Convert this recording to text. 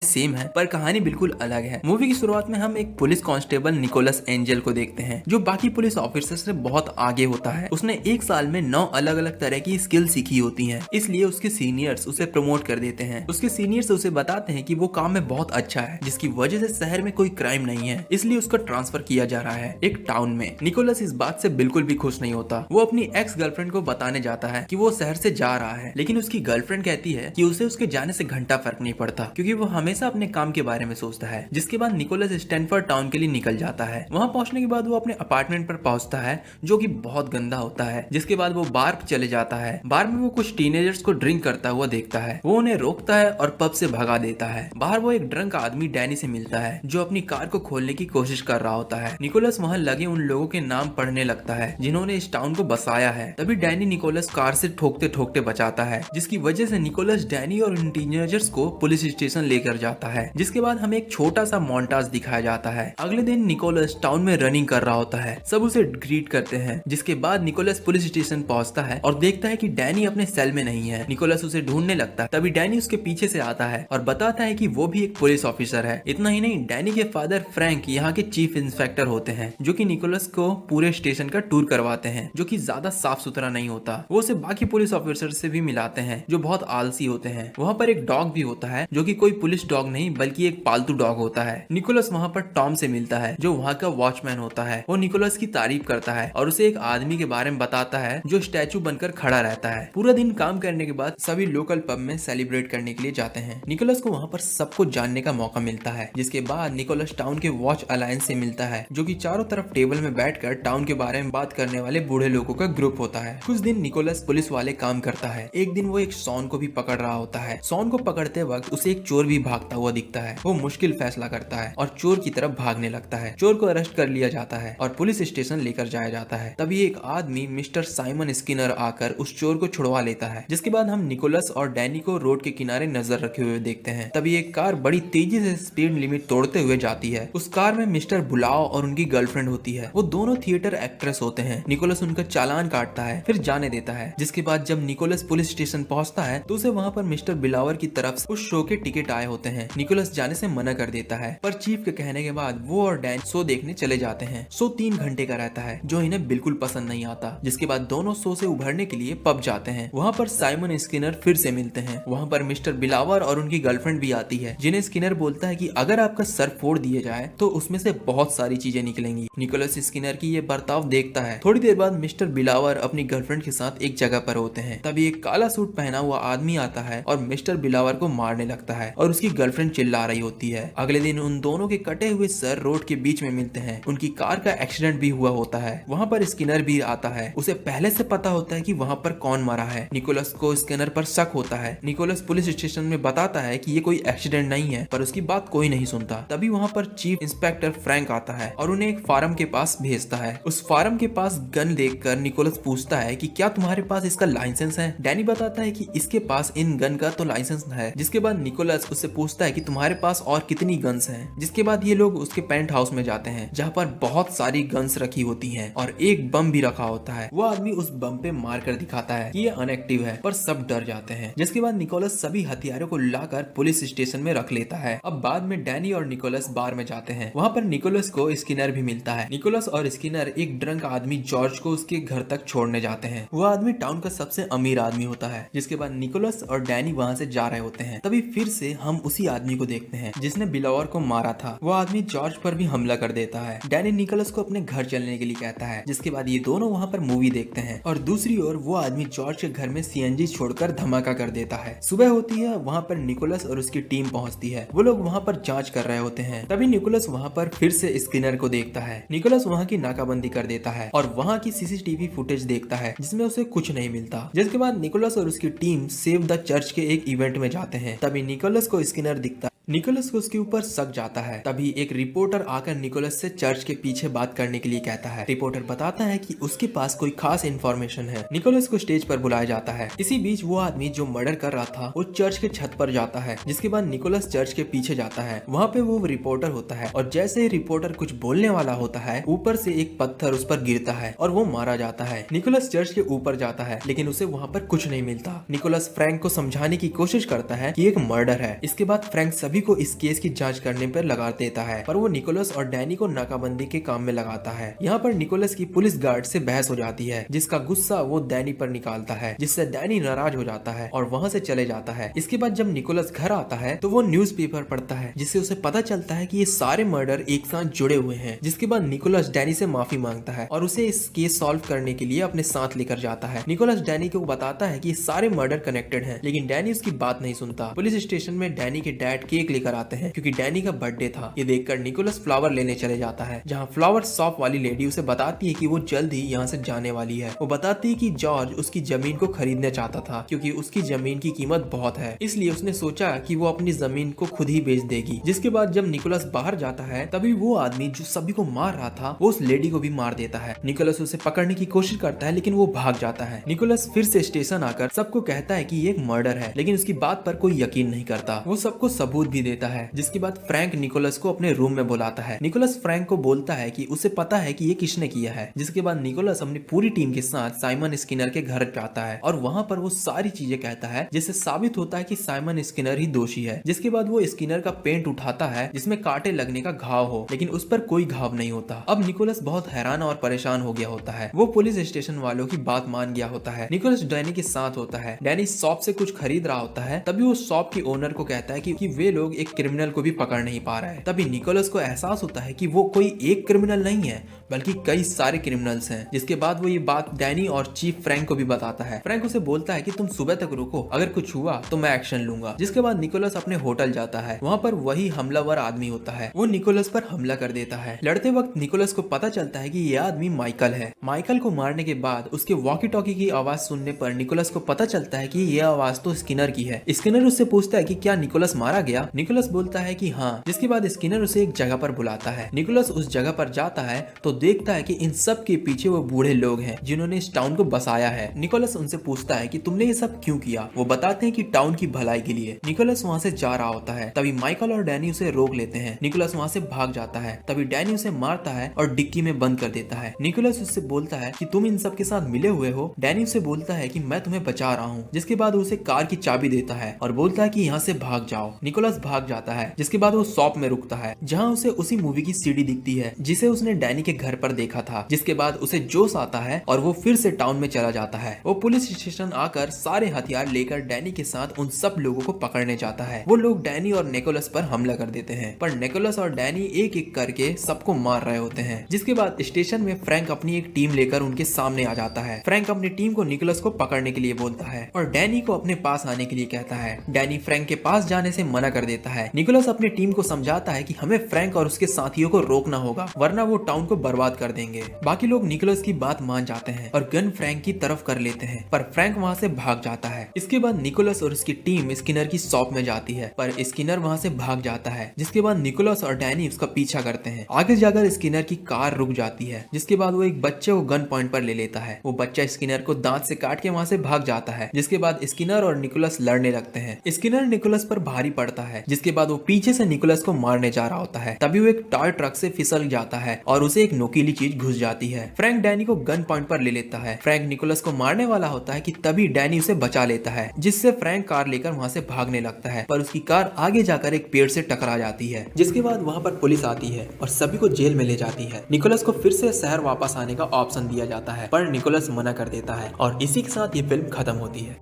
Same है पर कहानी बिल्कुल अलग है। मूवी की शुरुआत में हम एक पुलिस कांस्टेबल निकोलस एंजल को देखते हैं जो बाकी पुलिस ऑफिसर से बहुत आगे होता है। उसने एक साल में 9 अलग अलग तरह की स्किल सीखी होती हैं, इसलिए उसके सीनियर्स उसे प्रमोट कर देते हैं। उसके सीनियर्स उसे बताते हैं कि वो काम में बहुत अच्छा है, जिसकी वजह से शहर में कोई क्राइम नहीं है, इसलिए उसका ट्रांसफर किया जा रहा है एक टाउन में। निकोलस इस बात से बिल्कुल भी खुश नहीं होता। वो अपनी एक्स गर्लफ्रेंड को बताने जाता है कि वो शहर से जा रहा है, लेकिन उसकी गर्लफ्रेंड कहती है कि उसे उसके जाने से घंटा फर्क नहीं पड़ता, क्योंकि वो हमेशा अपने काम के बारे में सोचता है। जिसके बाद निकोलस स्टैनफोर्ड टाउन के लिए निकल जाता है। वहाँ पहुंचने के बाद वो अपने अपार्टमेंट पर पहुंचता है जो कि बहुत गंदा होता है। जिसके बाद वो बार पर चले जाता है। बार में वो कुछ टीनेजर्स को ड्रिंक करता हुआ देखता है। वो उन्हें रोकता है और पब से भगा देता है। बाहर वो एक ड्रंक आदमी डैनी से मिलता है जो अपनी कार को खोलने की कोशिश कर रहा होता है। निकोलस वहाँ लगे उन लोगों के नाम पढ़ने लगता है जिन्होंने इस टाउन को बसाया है। तभी डैनी निकोलस कार से ठोकते ठोकते बचाता है, जिसकी वजह से निकोलस डैनी और उन टीनेजर्स को पुलिस स्टेशन लेकर जाता है। जिसके बाद हमें एक छोटा सा मोन्टाज दिखाया जाता है। अगले दिन निकोलस टाउन में रनिंग कर रहा होता है। सब उसे ग्रीट करते हैं। जिसके बाद निकोलस पुलिस स्टेशन पहुंचता है और देखता है कि डैनी अपने सेल में नहीं है। निकोलस उसे ढूंढने लगता है। तभी डैनी उसके पीछे से आता है और बताता है कि वो भी एक पुलिस ऑफिसर है। इतना ही नहीं, डैनी के फादर फ्रैंक यहाँ के चीफ इंस्पेक्टर होते हैं जो कि निकोलस को पूरे स्टेशन का टूर करवाते हैं, जो कि ज्यादा साफ सुथरा नहीं होता। वो उसे बाकी पुलिस ऑफिसर से भी मिलाते हैं जो बहुत आलसी होते हैं। वहाँ पर एक डॉग भी होता है जो कि कोई पुलिस डॉग नहीं बल्कि एक पालतू डॉग होता है। निकोलस वहाँ पर टॉम से मिलता है जो वहाँ का वॉचमैन होता है। वो निकोलस की तारीफ करता है और उसे एक आदमी के बारे में बताता है जो स्टैचू बनकर खड़ा रहता है। पूरा दिन काम करने के बाद सभी लोकल पब में सेलिब्रेट करने के लिए जाते हैं। निकोलस को वहाँ पर सबको जानने का मौका मिलता है। जिसके बाद निकोलस टाउन के वॉच अलायंस से मिलता है जो कि चारों तरफ टेबल में बैठकर टाउन के बारे में बात करने वाले बूढ़े लोगों का ग्रुप होता है। कुछ दिन निकोलस पुलिस वाले काम करता है। एक दिन वो एक सॉन को भी पकड़ रहा होता है। सॉन को पकड़ते वक्त उसे एक चोर भी भागता हुआ दिखता है। वो मुश्किल फैसला करता है और चोर की तरफ भागने लगता है। चोर को अरेस्ट कर लिया जाता है और पुलिस स्टेशन लेकर जाया जाता है। तभी एक आदमी मिस्टर साइमन स्किनर आकर उस चोर को छुड़वा लेता है। जिसके बाद हम निकोलस और डैनी को रोड के किनारे नजर रखे हुए देखते हैं। तभी एक कार बड़ी तेजी से स्पीड लिमिट तोड़ते हुए जाती है। उस कार में मिस्टर बुलाओ और उनकी गर्लफ्रेंड होती है। वो दोनों थिएटर एक्ट्रेस होते हैं। निकोलस उनका चालान काटता है फिर जाने देता है। जिसके बाद जब निकोलस पुलिस स्टेशन पहुंचता है तो उसे वहाँ पर मिस्टर बिलावर की तरफ से उस शो के टिकट आए होते हैं। निकोलस जाने से मना कर देता है पर चीफ के कहने के बाद वो और डैन शो देखने चले जाते हैं। शो 3 घंटे का रहता है जो इन्हें बिल्कुल पसंद नहीं आता। जिसके बाद दोनों शो से उभरने के लिए पब जाते हैं। वहाँ पर साइमन स्किनर फिर से मिलते हैं। वहाँ पर मिस्टर बिलावर और उनकी गर्लफ्रेंड भी आती है, जिन्हें स्किनर बोलता है कि अगर आपका सर फोड़ दिया जाए तो उसमें से बहुत सारी चीजें निकलेंगी। निकोलस स्किनर की ये बर्ताव देखता है। थोड़ी देर बाद मिस्टर बिलावर अपनी गर्लफ्रेंड के साथ एक जगह पर होते हैं। तभी एक काला सूट पहना हुआ आदमी आता है और मिस्टर बिलावर को मारने लगता है और उसकी गर्लफ्रेंड चिल्ला रही होती है। अगले दिन उन दोनों के कटे हुए सर रोड के बीच में मिलते हैं। उनकी कार का एक्सीडेंट भी हुआ होता है। वहाँ पर स्किनर भी आता है। उसे पहले से पता होता है कि वहाँ पर कौन मरा है। निकोलस को स्किनर पर शक होता है। निकोलस पुलिस स्टेशन में बताता है कि ये कोई एक्सीडेंट नहीं है, पर उसकी बात कोई नहीं सुनता। तभी वहाँ पर चीफ इंस्पेक्टर फ्रैंक आता है और उन्हें एक फार्म के पास भेजता है। उस फार्म के पास गन देखकर निकोलस पूछता है कि क्या तुम्हारे पास इसका लाइसेंस है। डैनी बताता है कि इसके पास इन गन का तो लाइसेंस है। जिसके बाद निकोलस उससे पूछता है कि तुम्हारे पास और कितनी गन्स हैं। जिसके बाद ये लोग उसके पेंट हाउस में जाते हैं जहाँ पर बहुत सारी गन्स रखी होती हैं और एक बम भी रखा होता है। वो आदमी उस बम पे मार कर दिखाता है कि ये अनएक्टिव है, पर सब डर जाते हैं। जिसके बाद निकोलस सभी हथियारों को लाकर पुलिस स्टेशन में रख लेता है। अब बाद में डैनी और निकोलस बार में जाते हैं। वहाँ पर निकोलस को स्किनर भी मिलता है। निकोलस और स्किनर एक ड्रंक आदमी जॉर्ज को उसके घर तक छोड़ने जाते हैं। वो आदमी टाउन का सबसे अमीर आदमी होता है। जिसके बाद निकोलस और डैनी वहाँ से जा रहे होते हैं। तभी फिर से हम उसी आदमी को देखते हैं जिसने बिलावर को मारा था। वो आदमी जॉर्ज पर भी हमला कर देता है। डैनी निकोलस को अपने घर चलने के लिए कहता है। जिसके बाद ये दोनों वहाँ पर मूवी देखते हैं और दूसरी ओर वो आदमी जॉर्ज के घर में सीएनजी छोड़कर धमाका कर देता है। सुबह होती है। वहाँ पर निकोलस और उसकी टीम पहुँचती है। वो लोग वहाँ पर जांच कर रहे होते हैं। तभी निकोलस वहाँ पर फिर से स्किनर को देखता है। निकोलस वहाँ की नाकाबंदी कर देता है और वहाँ की सीसीटीवी फुटेज देखता है जिसमें उसे कुछ नहीं मिलता। जिसके बाद निकोलस और उसकी टीम सेव द चर्च के एक इवेंट में जाते हैं। तभी निकोलस को स्किनर दिखता। निकोलस को उसके ऊपर शक जाता है। तभी एक रिपोर्टर आकर निकोलस से चर्च के पीछे बात करने के लिए कहता है। रिपोर्टर बताता है कि उसके पास कोई खास इन्फॉर्मेशन है। निकोलस को स्टेज पर बुलाया जाता है। इसी बीच वो आदमी जो मर्डर कर रहा था वो चर्च के छत पर जाता है। जिसके बाद निकोलस चर्च के पीछे जाता है। वहाँ पे वो रिपोर्टर होता है और जैसे ही रिपोर्टर कुछ बोलने वाला होता है ऊपर से एक पत्थर उस पर गिरता है और वो मारा जाता है। निकोलस चर्च के ऊपर जाता है लेकिन उसे वहाँ पर कुछ नहीं मिलता। निकोलस फ्रैंक को समझाने की कोशिश करता है कि एक मर्डर है। इसके बाद फ्रैंक सभी सभी को इस केस की जांच करने पर लगा देता है, पर वो निकोलस और डैनी को नाकाबंदी के काम में लगाता है। यहाँ पर निकोलस की पुलिस गार्ड से बहस हो जाती है, जिसका गुस्सा वो डैनी पर निकालता है, जिससे डैनी नाराज हो जाता है और वहाँ से चले जाता है। इसके बाद जब निकोलस घर आता है तो वो न्यूज़पेपर पढ़ता है, जिससे उसे पता चलता है कि ये सारे मर्डर एक साथ जुड़े हुए हैं। जिसके बाद निकोलस डैनी से माफी मांगता है और उसे इस केस सॉल्व करने के लिए अपने साथ लेकर जाता है। निकोलस डैनी को बताता है कि सारे मर्डर कनेक्टेड हैं, लेकिन डैनी उसकी बात नहीं सुनता। पुलिस स्टेशन में डैनी के डैड केक लेकर आते हैं क्योंकि डैनी का बर्थडे था। ये देखकर निकोलस फ्लावर लेने चले जाता है, जहाँ फ्लावर शॉप वाली लेडी उसे बताती है कि वो जल्द ही यहाँ से जाने वाली है। वो बताती है कि जॉर्ज उसकी जमीन को खरीदना चाहता था क्योंकि उसकी जमीन की कीमत बहुत है, इसलिए उसने सोचा कि वो अपनी जमीन को खुद ही बेच देगी। जिसके बाद जब निकोलस बाहर जाता है तभी वो आदमी जो सभी को मार रहा था वो उस लेडी को भी मार देता है। निकोलस उसे पकड़ने की कोशिश करता है लेकिन वो भाग जाता है। निकोलस फिर से स्टेशन आकर सबको कहता है कि ये एक मर्डर है, लेकिन उसकी बात पर कोई यकीन नहीं करता। वो सबको सबूत भी देता है। जिसके बाद फ्रैंक निकोलस को अपने रूम में बुलाता है। निकोलस फ्रैंक को बोलता है कि उसे पता है कि ये किसने किया है। जिसके बाद निकोलस अपनी पूरी टीम के साथ साइमन स्किनर के घर जाता है और वहाँ पर वो सारी चीजें कहता है, जिससे साबित होता है कि साइमन स्किनर ही दोषी है। जिसके बाद वो स्किनर का पेंट उठाता है जिसमें कांटे लगने का घाव हो, लेकिन उस पर कोई घाव नहीं होता। अब निकोलस बहुत हैरान और परेशान हो गया होता है। वो पुलिस स्टेशन वालों की बात मान गया होता है। निकोलस डैनी के साथ होता है। डैनी शॉप से कुछ खरीद रहा होता है, तभी वो शॉप की ओनर को कहता है कि वे लोग एक क्रिमिनल को भी पकड़ नहीं पा रहे हैं। तभी निकोलस को एहसास होता है कि वो कोई एक क्रिमिनल नहीं है बल्कि कई सारे क्रिमिनल्स हैं। जिसके बाद वो ये बात डैनी और चीफ फ्रैंक को भी बताता है। फ्रैंक उसे बोलता है कि तुम सुबह तक रुको, अगर कुछ हुआ तो मैं एक्शन लूंगा। जिसके बाद निकोलस अपने होटल जाता है। वहाँ पर वही हमलावर आदमी होता है। वो निकोलस पर हमला कर देता है। लड़ते वक्त निकोलस को पता चलता है कि ये आदमी माइकल है। माइकल को मारने के बाद उसके वॉकी टॉकी की आवाज सुनने पर निकोलस को पता चलता है कि ये आवाज तो स्किनर की है। स्किनर उससे पूछता है कि क्या निकोलस मारा गया। निकोलस बोलता है कि हाँ। जिसके बाद स्किनर उसे एक जगह पर बुलाता है। निकोलस उस जगह पर जाता है तो देखता है कि इन सब के पीछे वो बूढ़े लोग हैं जिन्होंने इस टाउन को बसाया है। निकोलस उनसे पूछता है कि तुमने ये सब क्यों किया। वो बताते हैं कि टाउन की भलाई के लिए। निकोलस वहाँ से जा रहा होता है, तभी माइकल और डैनी उसे रोक लेते हैं। निकोलस वहाँ से भाग जाता है, तभी डैनी उसे मारता है और डिक्की में बंद कर देता है। निकोलस उससे बोलता है कि तुम इन सब के साथ मिले हुए हो। डैनी उसे बोलता है कि मैं तुम्हें बचा रहा हूँ। जिसके बाद उसे कार की चाबी देता है और बोलता है कि यहाँ से भाग जाओ। निकोलस भाग जाता है। जिसके बाद वो शॉप में रुकता है जहाँ उसे उसी मूवी की सीडी दिखती है जिसे उसने डैनी के घर पर देखा था। जिसके बाद उसे जोश आता है और वो फिर से टाउन में चला जाता है। वो पुलिस स्टेशन आकर सारे हथियार लेकर डैनी के साथ उन सब लोगों को पकड़ने जाता है। वो लोग डैनी और निकोलस पर हमला कर देते हैं, पर निकोलस और डैनी एक एक करके सबको मार रहे होते हैं। जिसके बाद स्टेशन में फ्रैंक अपनी एक टीम लेकर उनके सामने आ जाता है। फ्रैंक अपनी टीम को निकोलस को पकड़ने के लिए बोलता है और डैनी को अपने पास आने के लिए कहता है। डैनी फ्रैंक के पास जाने से मना कर देता है। निकोलस अपनी टीम को समझाता है कि हमें फ्रैंक और उसके साथियों को रोकना होगा, वरना वो टाउन को बर्बाद कर देंगे। बाकी लोग निकोलस की बात मान जाते हैं और गन फ्रैंक की तरफ कर लेते हैं, पर फ्रैंक वहाँ से भाग जाता है। इसके बाद निकोलस और उसकी टीम स्किनर की शॉप में जाती है, पर स्किनर वहाँ से भाग जाता है। जिसके बाद निकोलस और डैनी उसका पीछा करते हैं। आगे जाकर स्किनर की कार रुक जाती है। जिसके बाद वो एक बच्चे को गन पॉइंट पर ले लेता है। वो बच्चा स्किनर को दांत से काट के वहाँ से भाग जाता है। जिसके बाद स्किनर और निकोलस लड़ने लगते हैं। स्किनर निकोलस पर भारी पड़ता है। जिसके बाद वो पीछे से निकोलस को मारने जा रहा होता है, तभी वो एक टॉय ट्रक से फिसल जाता है और उसे एक नोकीली चीज घुस जाती है। फ्रैंक डैनी को गन पॉइंट पर ले लेता है। फ्रैंक निकोलस को मारने वाला होता है कि तभी डैनी उसे बचा लेता है, जिससे फ्रैंक कार लेकर वहाँ से भागने लगता है, पर उसकी कार आगे जाकर एक पेड़ से टकरा जाती है। जिसके बाद वहाँ पर पुलिस आती है और सभी को जेल में ले जाती है। निकोलस को फिर से शहर वापस आने का ऑप्शन दिया जाता है, पर निकोलस मना कर देता है और इसी के साथ ये फिल्म खत्म होती है।